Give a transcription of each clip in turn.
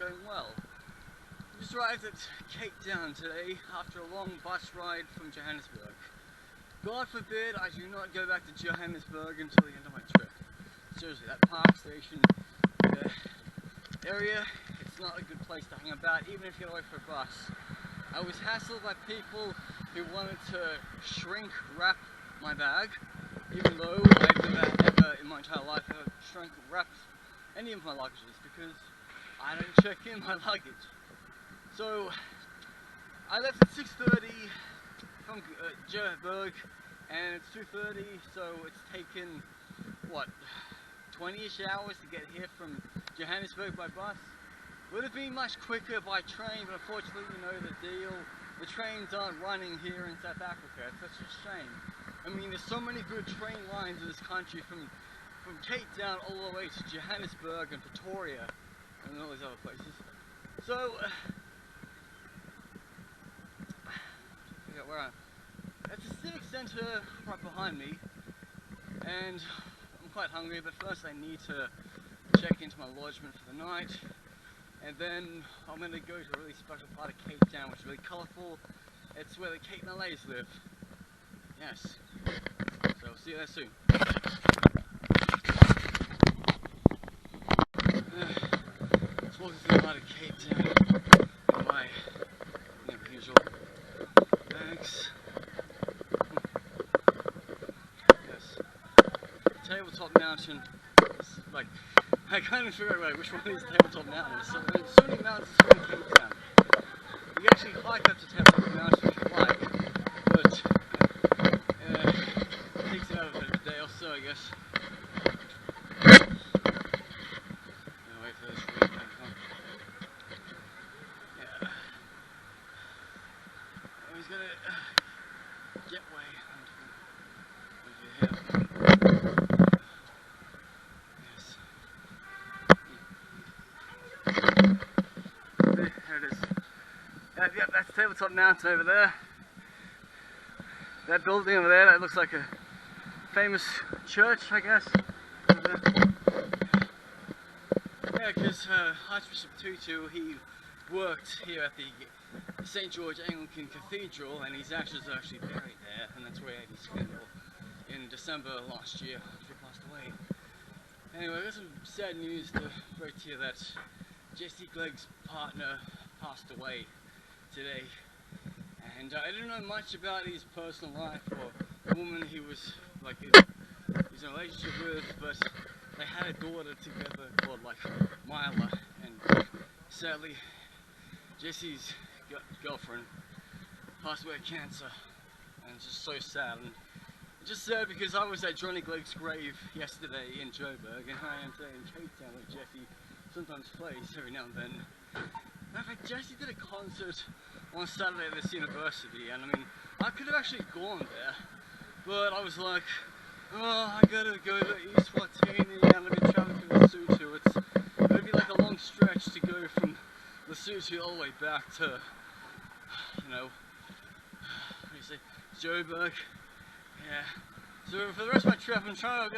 going well. Just arrived at Cape Town today after a long bus ride from Johannesburg. God forbid I do not go back to Johannesburg until the end of my trip. Seriously, that park station area, it's not a good place to hang about, even if you're away for a bus. I was hassled by people who wanted to shrink wrap my bag, even though I've never ever in my entire life ever shrink wrapped any of my luggages, because I don't check in my luggage. So I left at 6:30 from Johannesburg, and it's 2:30, so it's taken what, 20-ish hours to get here from Johannesburg by bus. Would have been much quicker by train, but unfortunately, you know the deal. The trains aren't running here in South Africa. It's such a shame. I mean, there's so many good train lines in this country, from Cape Town all the way to Johannesburg and Pretoria and all these other places. So, figure out where I'm. It's a civic centre right behind me, and I'm quite hungry, but first I need to check into my lodgement for the night, and then I'm going to go to a really special part of Cape Town, which is really colourful. It's where the Cape Malays live. Yes. So I'll see you there soon. Let's walk through the heart of Cape Town in my usual bags. Yes. Tabletop Mountain. It's like, I can't even figure out which one is Tabletop Mountain. So there's so many mountains in Cape Town. You can actually hike up to Tabletop Mountain if you like, but it takes it out of a day or so, I guess. Wait for this wind to come. Yeah. Oh, he's gonna get way onto here. Yes. There it is. Yep, that's Tabletop Mountain over there. That building over there, that looks like a famous church, I guess. Yeah, because Archbishop Tutu, he worked here at the St. George Anglican Cathedral, and his ashes are actually buried there, and that's where he had his funeral in December last year after he passed away. Anyway, I got some sad news to break to you that Jesse Glegg's partner passed away today. And I didn't know much about his personal life or the woman he was like in a relationship with, but they had a daughter together called like Myla, and sadly Jesse's girlfriend passed away of cancer, and it's just so sad. And it's just sad because I was at Johnny Glegg's grave yesterday in Joburg, and I am today in Cape Town where Jesse sometimes plays every now and then. In fact, Jesse did a concert on Saturday at this university, and I mean, I could have actually gone there, but I was like, oh, I gotta go to East Watini, and I've been traveling from Lesotho. It would be like a long stretch to go from Lesotho all the way back to, you know, what do you say, Joburg. Yeah. So for the rest of my trip, I'm trying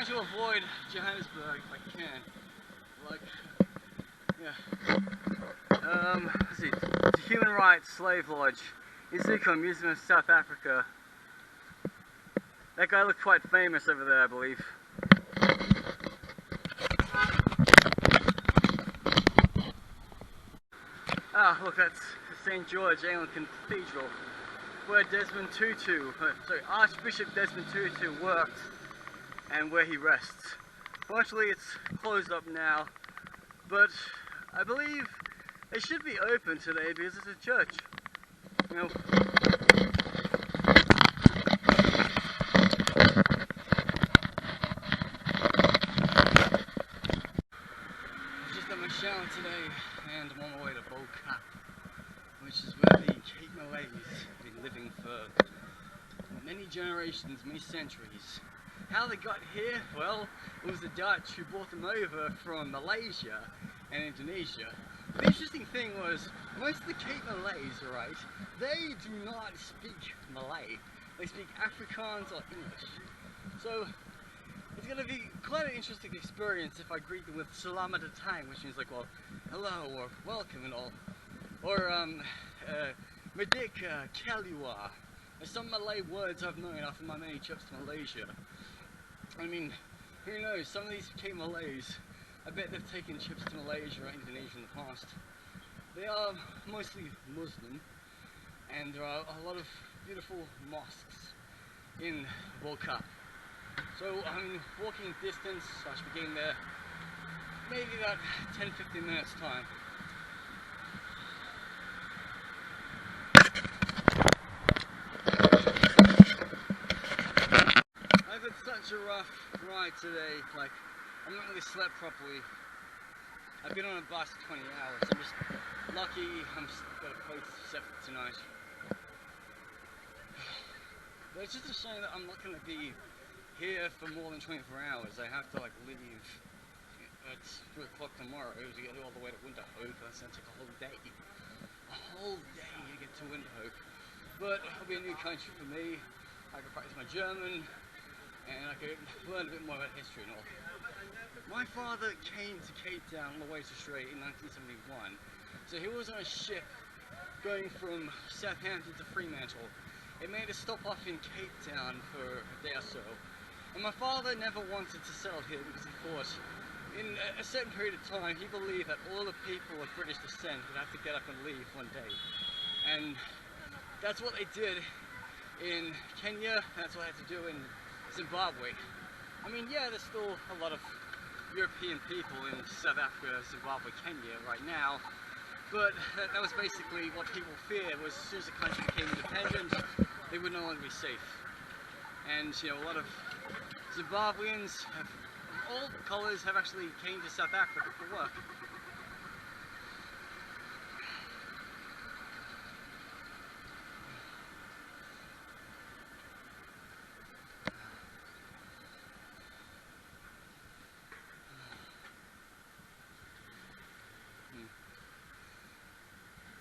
to avoid Johannesburg if I can. Like, yeah. Let's see. It's a human rights slave lodge. Iziko Museum of South Africa. That guy looked quite famous over there, I believe. Ah, look, that's the St. George Anglican Cathedral, where Archbishop Desmond Tutu worked, and where he rests. Fortunately, it's closed up now, but I believe it should be open today because it's a church. You know. I've just done my shower today, and I'm on my way to Bo Kaap, which is where the Cape Malays have been living for many generations, many centuries. How they got here? Well, it was the Dutch who brought them over from Malaysia and Indonesia. The interesting thing was, most of the Cape Malays, right, they do not speak Malay. They speak Afrikaans or English. So, it's gonna be quite an interesting experience if I greet them with Selamat Datang, which means like, well, hello or welcome and all. Or Merdeka, Kalua. There's some Malay words I've known after my many trips to Malaysia. I mean, who knows, some of these Cape Malays, I bet they've taken trips to Malaysia or Indonesia in the past. They are mostly Muslim, and there are a lot of beautiful mosques in Bo Kaap. So I'm walking distance, I should be getting there maybe about 10-15 minutes time. I've had such a rough ride today, like I've not really slept properly. I've been on a bus for 20 hours, I'm just lucky I'm got a place set for tonight. But it's just a shame that I'm not going to be here for more than 24 hours. I have to like leave at 3 o'clock tomorrow to get all the way to Windhoek. That's going to take a whole day. A whole day to get to Windhoek. But it'll be a new country for me. I can practice my German and I can learn a bit more about history and all. My father came to Cape Town on the way to Strait in 1971. So he was on a ship going from Southampton to Fremantle. It made a stop off in Cape Town for a day or so. And my father never wanted to settle here because he thought, in a certain period of time, he believed that all the people of British descent would have to get up and leave one day. And that's what they did in Kenya, that's what they had to do in Zimbabwe. I mean, yeah, there's still a lot of European people in South Africa, Zimbabwe, Kenya right now, but that was basically what people feared, was as soon as the country became independent, they would no longer be safe. And, you know, a lot of Zimbabweans of all colours have actually came to South Africa for work.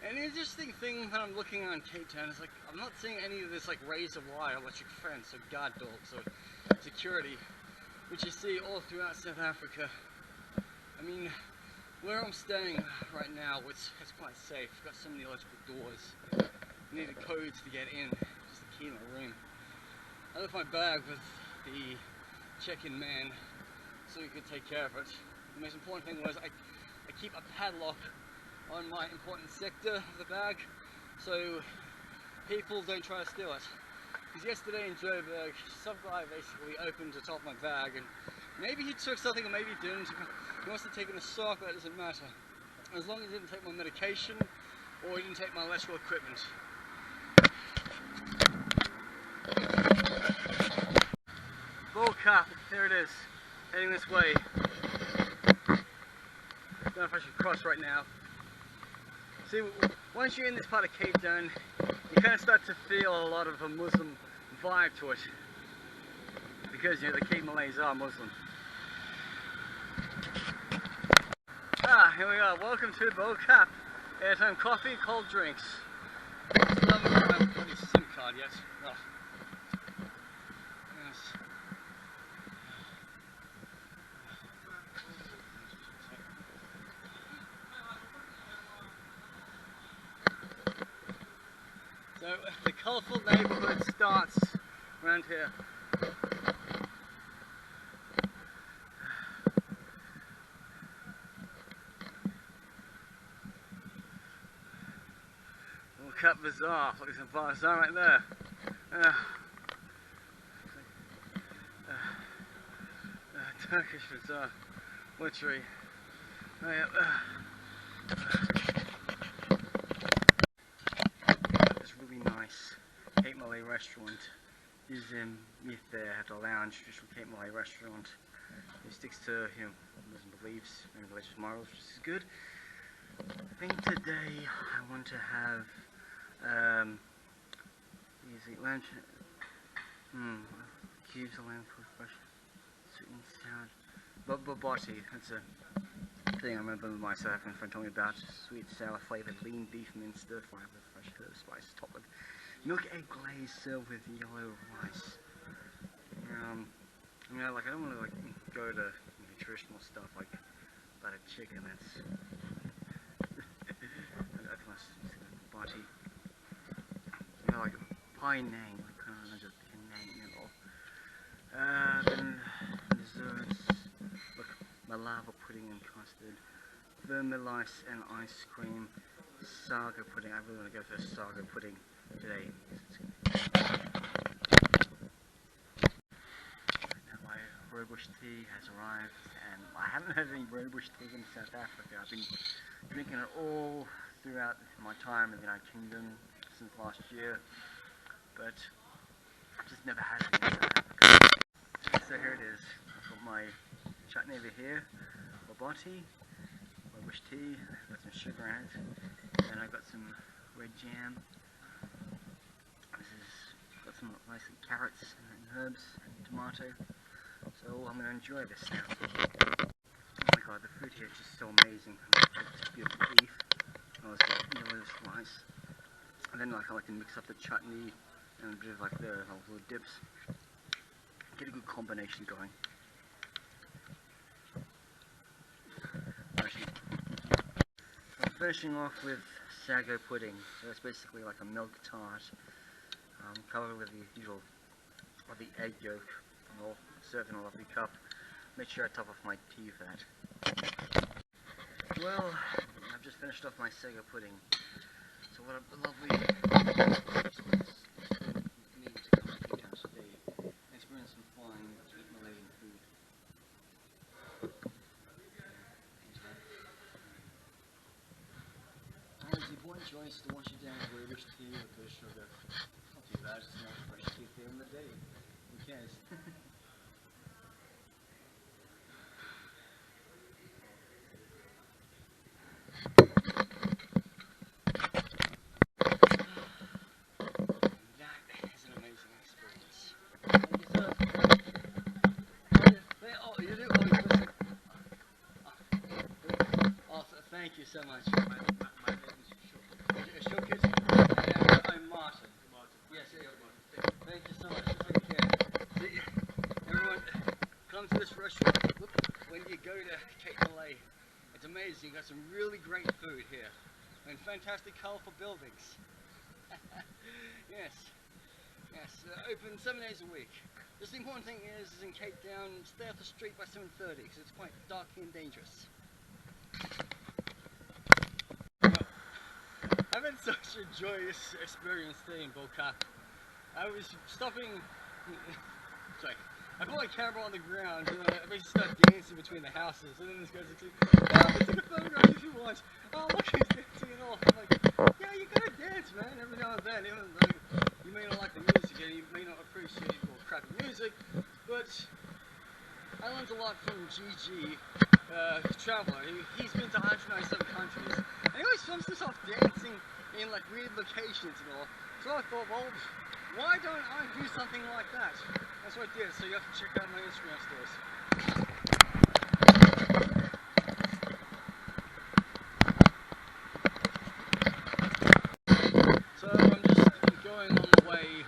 And the interesting thing when I'm looking on Cape Town is like, I'm not seeing any of this like razor wire, electric fence, or guard dogs, or security, which you see all throughout South Africa. I mean, where I'm staying right now, it's quite safe. We've got so many electrical doors. You needed codes to get in, just a key in my room. I left my bag with the check-in man so he could take care of it. The most important thing was I keep a padlock on my important sector of the bag so people don't try to steal it. Because yesterday in Joburg, some guy basically opened the top of my bag and maybe he took something or maybe he didn't. He must have taken a sock, but that doesn't matter. As long as he didn't take my medication or he didn't take my electrical equipment. Bo Kaap, there it is, heading this way. Don't know if I should cross right now. See, once you're in this part of Cape Town, you kind of start to feel a lot of a Muslim vibe to it. Because, you know, the Cape Malays are Muslim. Ah, here we are. Welcome to Bo Kaap. Airtime coffee, cold drinks. Still haven't got my bloody SIM card yet. Oh. Yes. So the colourful neighbourhood starts around here. Bo Kaap Bazaar, look, there's a bazaar right there. Turkish bazaar, literally. Oh, yeah. Really nice Cape Malay restaurant is in there at the lounge, traditional Cape Malay restaurant. It sticks to, you know, Muslim beliefs and religious morals, which is good. I think today I want to have easy lunch. Cubes of lamb cooked fresh, sweet and sour. Babati, that's a thing I remember my South African friend told me about. Sweet, sour flavored lean beef mince stir fried with fresh herb spices, topped with milk egg glaze, served with yellow rice. I mean, I don't want to go to traditional stuff like buttered chicken. That's that's my body. Like pie nang, like kind of just nang and all. Then desserts. Look, malava pudding and custard, vermilice and ice cream, sago pudding. I really want to go for a sago pudding today. Now my rooibos tea has arrived, and I haven't had any rooibos tea in South Africa. I've been drinking it all throughout my time in the United Kingdom since last year, but I've just never had it in South Africa. So here it is. I've got my chutney over here, bobati, rooibos tea, I've got some sugar in it, and I've got some red jam. Got some nice carrots and herbs and tomato. So I'm going to enjoy this now. Oh my god, the food here is just so amazing. It's beautiful beef, delicious rice. And then I like to mix up the chutney and a bit of like the little dips. Get a good combination going. I'm finishing off with sago pudding. So it's basically like a milk tart, covered with the usual, or the egg yolk, and all served in a lovely cup. Make sure I top off my tea for that. Well, I've just finished off my sago pudding. So what a lovely need to come and eat out today. Experience some fine Cape Malay food. And if you enjoy to wash it down with rooibos tea with a bit of sugar, not too bad, just enough fresh tea at the end of the day. Who cares? Thank you so much. My name is Shokit. I'm Martin. Yes, thank you so much. Take care. Everyone, come to this restaurant. Look, when you go to Cape Malay, it's amazing. You've got some really great food here. And fantastic, colourful buildings. Yes. Open 7 days a week. Just the important thing is in Cape Town, stay off the street by 7:30 because it's quite dark and dangerous. I've had such a joyous experience today in Bo Kaap. I was stopping, sorry, I put my camera on the ground and I basically start dancing between the houses, and then this guy's like, oh, take a photograph if you want. Oh, look, he's dancing and all. I'm like, yeah, you gotta dance, man, every now and then. Even though you may not like the music and you may not appreciate crappy music, but I learned a lot from GG. Traveler. He's been to 197 countries, and he always films himself dancing in like weird locations and all. So I thought, well, why don't I do something like that? That's what I did. So you have to check out my Instagram stories. So I'm just going on the way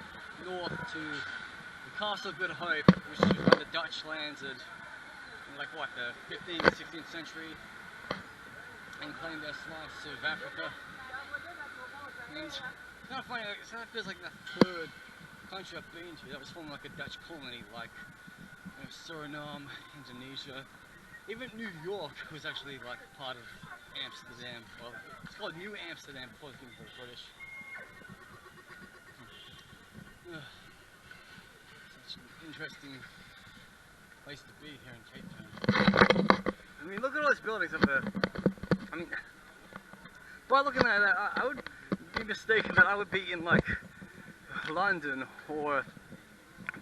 north to the Castle of Good Hope, which is where the Dutch landed. Like what, the 15th, 16th century, and claimed their slice of Africa. And it's kind of funny, it feels like the third country I've been to that was formed like a Dutch colony, like Suriname, Indonesia. Even New York was actually like part of Amsterdam. Well, it's called New Amsterdam before it was given to the British. Such an interesting place to be here in Cape Town. I mean, look at all these buildings up there. I mean, by looking at that, I would be mistaken that I would be in like London or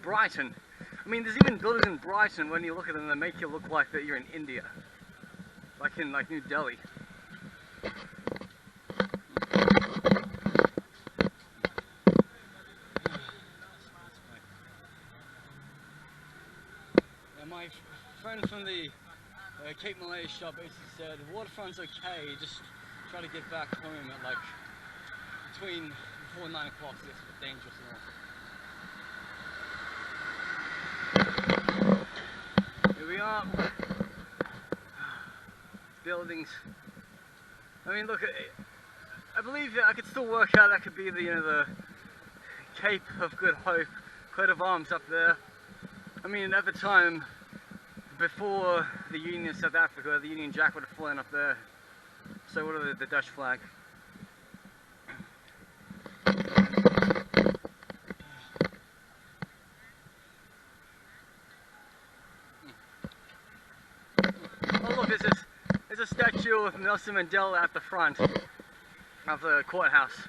Brighton. I mean, there's even buildings in Brighton when you look at them, they make you look like that you're in India, like in like New Delhi. My friend from the Cape Malay shop basically said, waterfront's okay, just try to get back home at like before 9 o'clock, so it's a bit dangerous and all. Here we Kaap. Buildings. I mean, look, I believe I could still work out that could be the, the Cape of Good Hope, coat of arms up there. I mean, at the time, before the Union of South Africa, the Union Jack would have flown up there. So what are the Dutch flag? Oh look, there's a statue of Nelson Mandela at the front of the courthouse.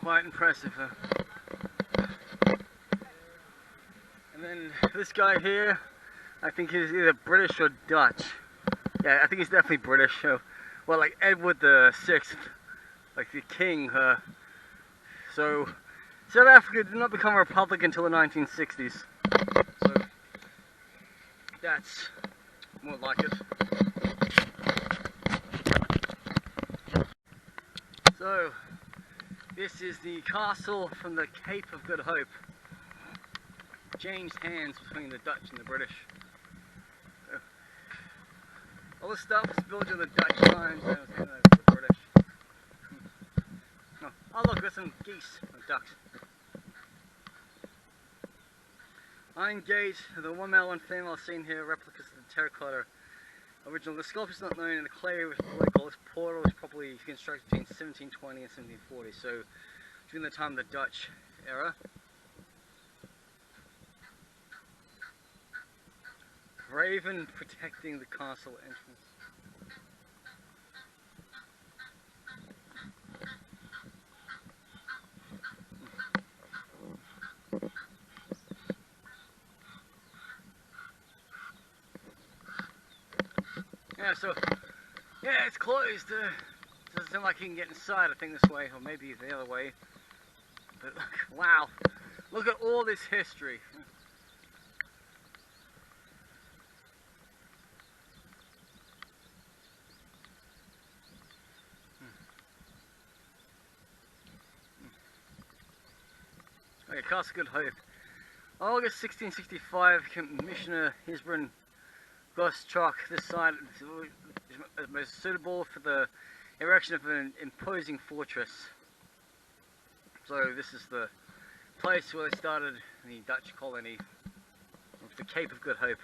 Quite impressive. And then this guy here, I think he's either British or Dutch. Yeah, I think he's definitely British. So, well, like Edward VI, like the king. So, South Africa did not become a republic until the 1960s. So, that's more like it. So, this is the castle from the Cape of Good Hope. Changed hands between the Dutch and the British. So, all this stuff was built in the Dutch times and it was handed over to the British. Oh look, there's some geese and ducks. Iron gate, the one male, one female seen here, replicas of the terracotta original. The sculpture is not known, and the clay was political. This portal was probably constructed between 1720 and 1740, so during the time of the Dutch era. Raven protecting the castle entrance. Yeah, so, yeah, it's closed. Doesn't seem like you can get inside, I think, this way, or maybe the other way. But look, wow, look at all this history. Okay, Castle Good Hope. August 1665, Commissioner Hisbrin Goschalk decided it was suitable for the erection of an imposing fortress. So this is the place where they started the Dutch colony of the Cape of Good Hope.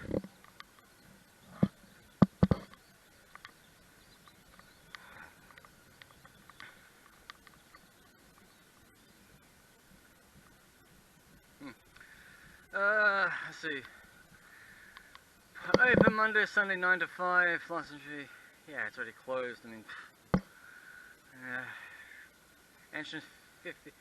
Let's see. Open Monday, Sunday 9 to 5. Last entry. Yeah, it's already closed. I mean, entrance 50.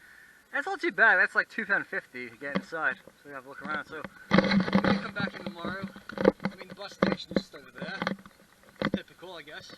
That's not too bad. That's like £2.50 to get inside. So we have a look around. So I'm gonna come back in tomorrow. I mean, the bus station is just over there. Typical, I guess.